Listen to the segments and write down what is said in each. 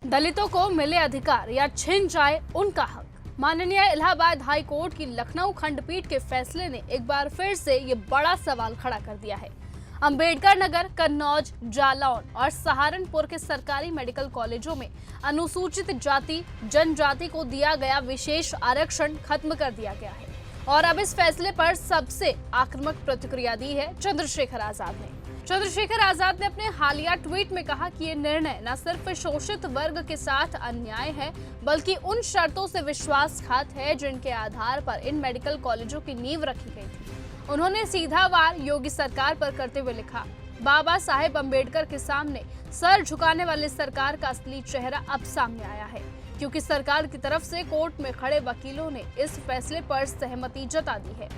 दलितों को मिले अधिकार या छिन जाए उनका हक। माननीय इलाहाबाद हाई कोर्ट की लखनऊ खंडपीठ के फैसले ने एक बार फिर से ये बड़ा सवाल खड़ा कर दिया है। अंबेडकर नगर, कन्नौज, जालौन और सहारनपुर के सरकारी मेडिकल कॉलेजों में अनुसूचित जाति जनजाति को दिया गया विशेष आरक्षण खत्म कर दिया गया है। और अब इस फैसले पर सबसे आक्रामक प्रतिक्रिया दी है चंद्रशेखर आजाद ने। चंद्रशेखर आजाद ने अपने हालिया ट्वीट में कहा कि ये निर्णय न सिर्फ शोषित वर्ग के साथ अन्याय है, बल्कि उन शर्तों से विश्वासघात है जिनके आधार पर इन मेडिकल कॉलेजों की नींव रखी गई थी। उन्होंने सीधा वार योगी सरकार पर करते हुए लिखा, बाबा साहेब अंबेडकर के सामने सर झुकाने वाली सरकार का असली चेहरा अब सामने आया है, क्योंकि सरकार की तरफ से कोर्ट में खड़े वकीलों ने इस फैसले पर सहमति जता दी है।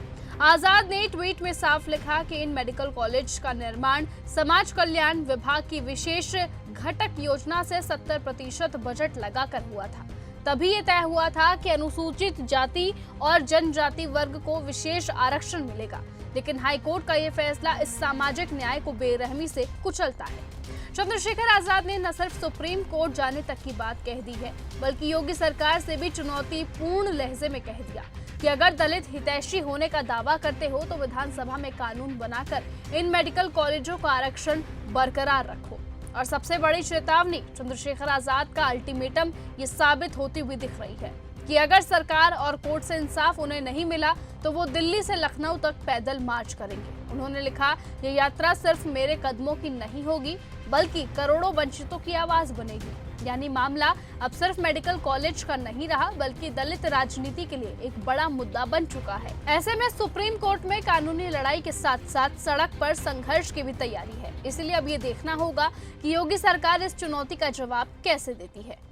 आजाद ने ट्वीट में साफ लिखा कि इन मेडिकल कॉलेज का निर्माण समाज कल्याण विभाग की विशेष घटक योजना से 70% बजट लगाकर हुआ था। तभी ये तय हुआ था कि अनुसूचित जाति और जनजाति वर्ग को विशेष आरक्षण मिलेगा, लेकिन हाईकोर्ट का ये फैसला इस सामाजिक न्याय को बेरहमी से कुचलता है। चंद्रशेखर आजाद ने न सिर्फ सुप्रीम कोर्ट जाने तक की बात कह दी है, बल्कि योगी सरकार से भी चुनौतीपूर्ण लहजे में कह दिया कि अगर दलित हितैषी होने का दावा करते हो तो विधानसभा में कानून बनाकर इन मेडिकल कॉलेजों का आरक्षण बरकरार रखो। और सबसे बड़ी चेतावनी, चंद्रशेखर आजाद का अल्टीमेटम ये साबित होती हुई दिख रही है कि अगर सरकार और कोर्ट से इंसाफ उन्हें नहीं मिला तो वो दिल्ली से लखनऊ तक पैदल मार्च करेंगे। उन्होंने लिखा, ये यात्रा सिर्फ मेरे कदमों की नहीं होगी, बल्कि करोड़ों वंचितों की आवाज बनेगी। यानी मामला अब सिर्फ मेडिकल कॉलेज का नहीं रहा, बल्कि दलित राजनीति के लिए एक बड़ा मुद्दा बन चुका है। ऐसे में सुप्रीम कोर्ट में कानूनी लड़ाई के साथ साथ सड़क पर संघर्ष की भी तैयारी है। इसलिए अब ये देखना होगा कि योगी सरकार इस चुनौती का जवाब कैसे देती है।